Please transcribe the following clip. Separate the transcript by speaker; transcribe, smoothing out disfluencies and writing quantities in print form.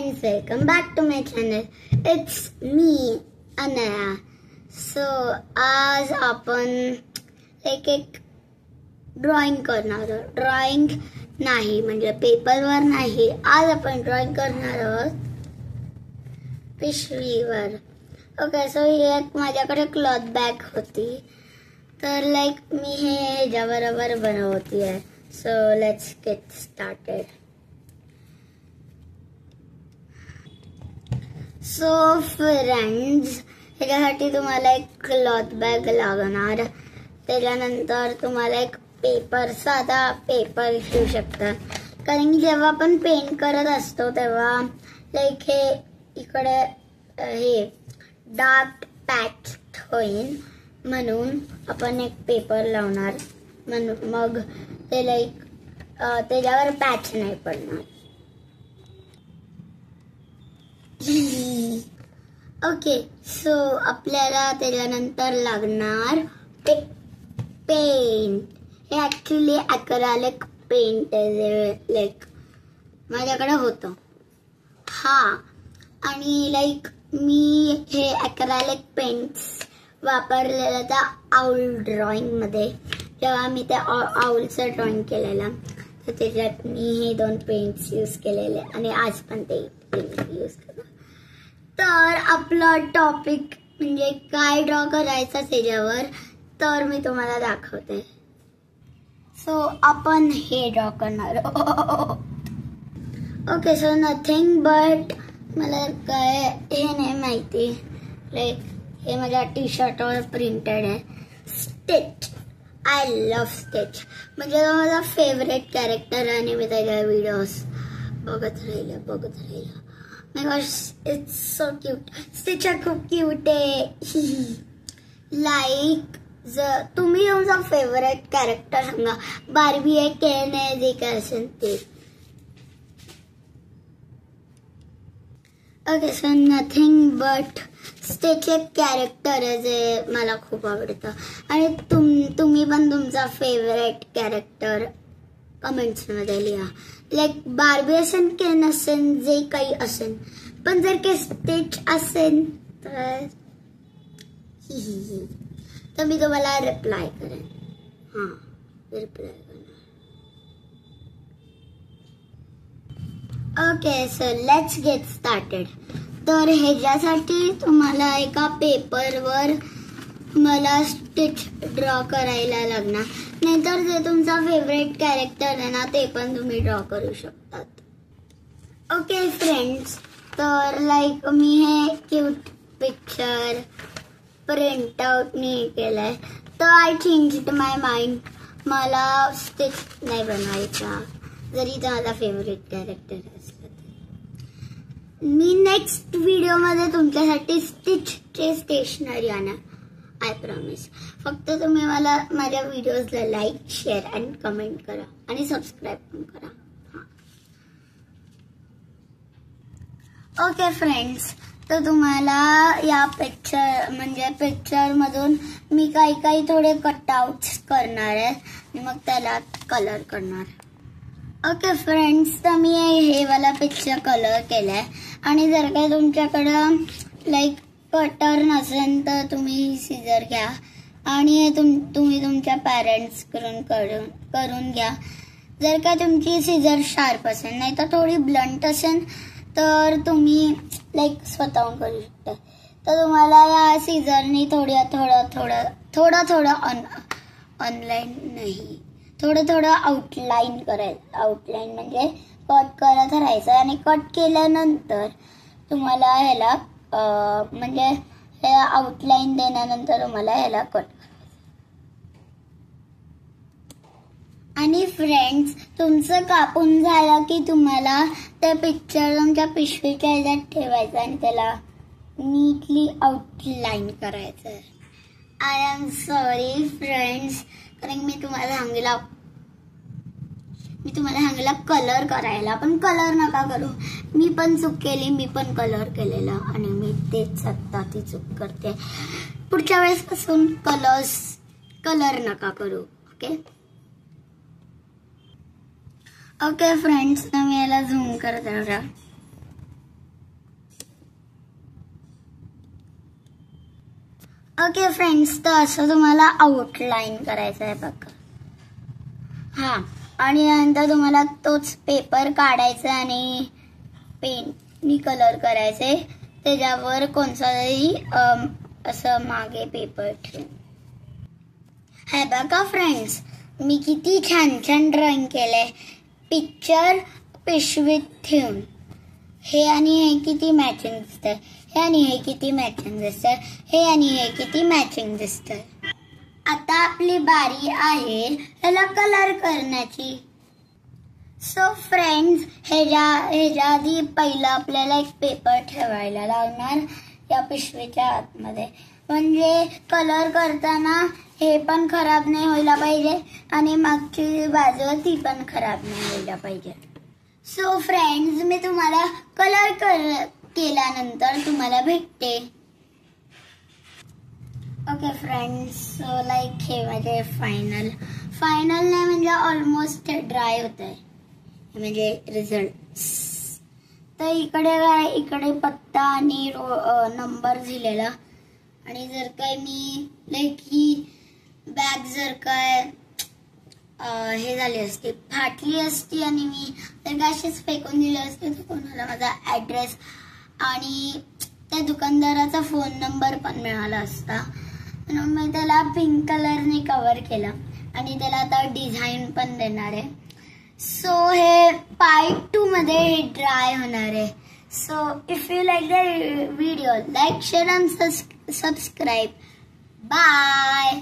Speaker 1: friends, welcome back to my channel. It's me, Anaya. So आज आपण एक drawing करणार आहोत. ड्रॉइंग नाही म्हणजे पेपरवर नाही. आज आपण ड्रॉइंग करणार आहोत पिशवीवर. ओके, सो एक माझ्याकडे क्लॉथ बॅग होती, तर मी हे ह्याच्याबरोबर बनवती आहे. So let's get started. So friends, ह्याच्यासाठी तुम्हाला एक क्लॉथ बॅग लागणार. त्याच्यानंतर तुम्हाला एक पेपर, साधा पेपर घेऊ शकता. कारण की जेव्हा आपण पेंट करत असतो तेव्हा हे इकडे हे डार्क पॅच होईल म्हणून आपण एक पेपर लावणार. मग ते त्याच्यावर पॅच नाही पडणार. ओके, सो आपल्याला त्याच्यानंतर लागणार पेंट. हे ऍक्च्युली ॲक्रेलिक पेंट आहे, माझ्याकडे होतं. हा, आणि मी हे ॲक्रेलिक पेंट्स वापरलेलं त्या आऊल ड्रॉइंग मध्ये. जेव्हा मी त्या आऊलचं ड्रॉइंग केलेलं तर त्याच्यात मी हे 2 पेंट्स यूज केलेले आणि आज पण ते यूज करणार. तर आपला टॉपिक म्हणजे काय ड्रॉ करायचं त्याच्यावर तर मी तुम्हाला दाखवते. सो आपण हे ड्रॉ करणार. ओके, सो नथिंग बट मला काय हे नाही माहिती. हे माझ्या टी शर्टवर प्रिंटेड आहे. स्टिच. I love stitch. म्हणजे माझा फेवरेट कॅरेक्टर आहे आणि मी त्याच्या व्हिडिओज बघत राहिलं. My gosh, it's so cute. Stitch खूप क्यूट आहे. जर तुम्ही तुमचा फेवरेट कॅरेक्टर सांगा. बार्बी आहे, केन आहे, जे काय असेल ते. Okay, so nothing but stitch एक कॅरेक्टर आहे जे मला खूप आवडतं. आणि तुम्ही पण तुमचा फेवरेट कॅरेक्टर कमेंट्स मध्ये लिहा. बार्बी असेल, केन असेल, जे काही असेल. पण जर काही स्टिच असेल तर मी तुम्हाला रिप्लाय करेन. रिप्लाय करणार. Okay, so let's get started. तर ह्याच्यासाठी तुम्हाला एका पेपरवर मला स्टिच ड्रॉ करायला लागणार. नाहीतर जे तुमचा फेवरेट कॅरेक्टर आहे ना ते पण तुम्ही ड्रॉ करू शकतात. ओके फ्रेंड्स, तर मी हे क्यूट पिक्चर प्रिंट आउट नाही केलंय. तर आय चेंज्ड माय माइंड. मला स्टिच नाही बनवायचा जरी तो माझा फेवरेट कॅरेक्टर असला तरी. मी नेक्स्ट व्हिडिओमध्ये तुमच्यासाठी स्टिचचे स्टेशनरी आणणार. I promise. फक्त तुम्ही मला माझ्या व्हिडिओजला लाईक, शेअर आणि कमेंट करा आणि सबस्क्राईब पण करा. ओके फ्रेंड्स, तर तुम्हाला या पिक्चर मधून मी काही थोडे कटआउट्स करणार आहे आणि मग त्याला कलर करणार. ओके फ्रेंड्स, तर मी हे वाला पिक्चर कलर केलाय. आणि जर काही तुमच्याकडं कटर नसेल तर तुम्ही सीझर घ्या आणि तुम्ही तुमच्या पॅरेंट्स करून घ्या. जर का तुमची सीझर शार्प असेल नाही तर थोडी ब्लंट असेल तर तुम्ही स्वतःहून करू शकता. तर तुम्हाला या सीझरनी थोडं ऑनलाईन नाही थोडं आउटलाईन करायचं. आउटलाईन म्हणजे कट करत राहायचं आणि कट केल्यानंतर तुम्हाला ह्याला म्हणजे हे आउटलाईन देण्यानंतर तुम्हाला ह्याला कट करायचं. आणि फ्रेंड्स, तुमचं कापून झालं की तुम्हाला ते पिक्चर तुमच्या पिशवीच्या ह्याच्यात ठेवायचं आणि त्याला नीटली आउटलाईन करायचं. आय एम सॉरी फ्रेंड्स, कारण मी तुम्हाला सांगितलं कलर करायला, पण कलर नका करू. मी पण चूक केली. मी पण कलर केलेला आणि मी तेच आता ती चूक करते. पुढच्या वेळेस पासून कलर नका करू. ओके फ्रेंड्स, मी याला झूम करत राहा. ओके फ्रेंड्स, तर असं तुम्हाला आउटलाईन करायचं आहे बघा. हां, आणि नंतर तुम्हाला तोच पेपर काढायचा आणि पेननी कलर करायचे. त्याच्यावर कोणताही असं मागे पेपर ठेवून. हे बघा फ्रेंड्स, मी किती छान छान ड्रॉइंग केलंय. पिक्चर पिशवीत ठेवून हे आणि हे किती मॅचिंग दिसतंय, हे आणि हे किती मॅचिंग दिसतंय, हे आणि हे किती मॅचिंग दिसतंय. आता आपली बारी आहे ह्याला कलर करण्याची. सो फ्रेंड्स, ह्याच्या आधी पहिला आपल्याला एक पेपर ठेवायला लागणार या पिशवीच्या आतमध्ये. म्हणजे कलर करताना हे पण खराब नाही व्हायला पाहिजे आणि मागची बाजू ती पण खराब नाही व्हायला पाहिजे. सो फ्रेंड्स, मी तुम्हाला कलर केल्यानंतर तुम्हाला भेटते. ओके फ्रेंड्स, सो लाईक हे माझे फायनल नाही म्हणजे ऑलमोस्ट ड्राय होत आहे, म्हणजे रिझल्ट. तर इकडे पत्ता आणि नंबर दिलेला. आणि जर काय मी लाईक ही बॅग जर काय हे झाली असती, फाटली असती आणि मी जर काय अशीच फेकून दिली असती तर कोणाला माझा ॲड्रेस आणि त्या दुकानदाराचा फोन नंबर पण मिळाला असता. म्हणून मी त्याला पिंक कलरने कव्हर केलं आणि त्याला आता डिझाईन पण देणार आहे. सो हे पार्ट 2 मध्ये हे ड्राय होणार आहे. So if you like the video, like, share and subscribe. Bye.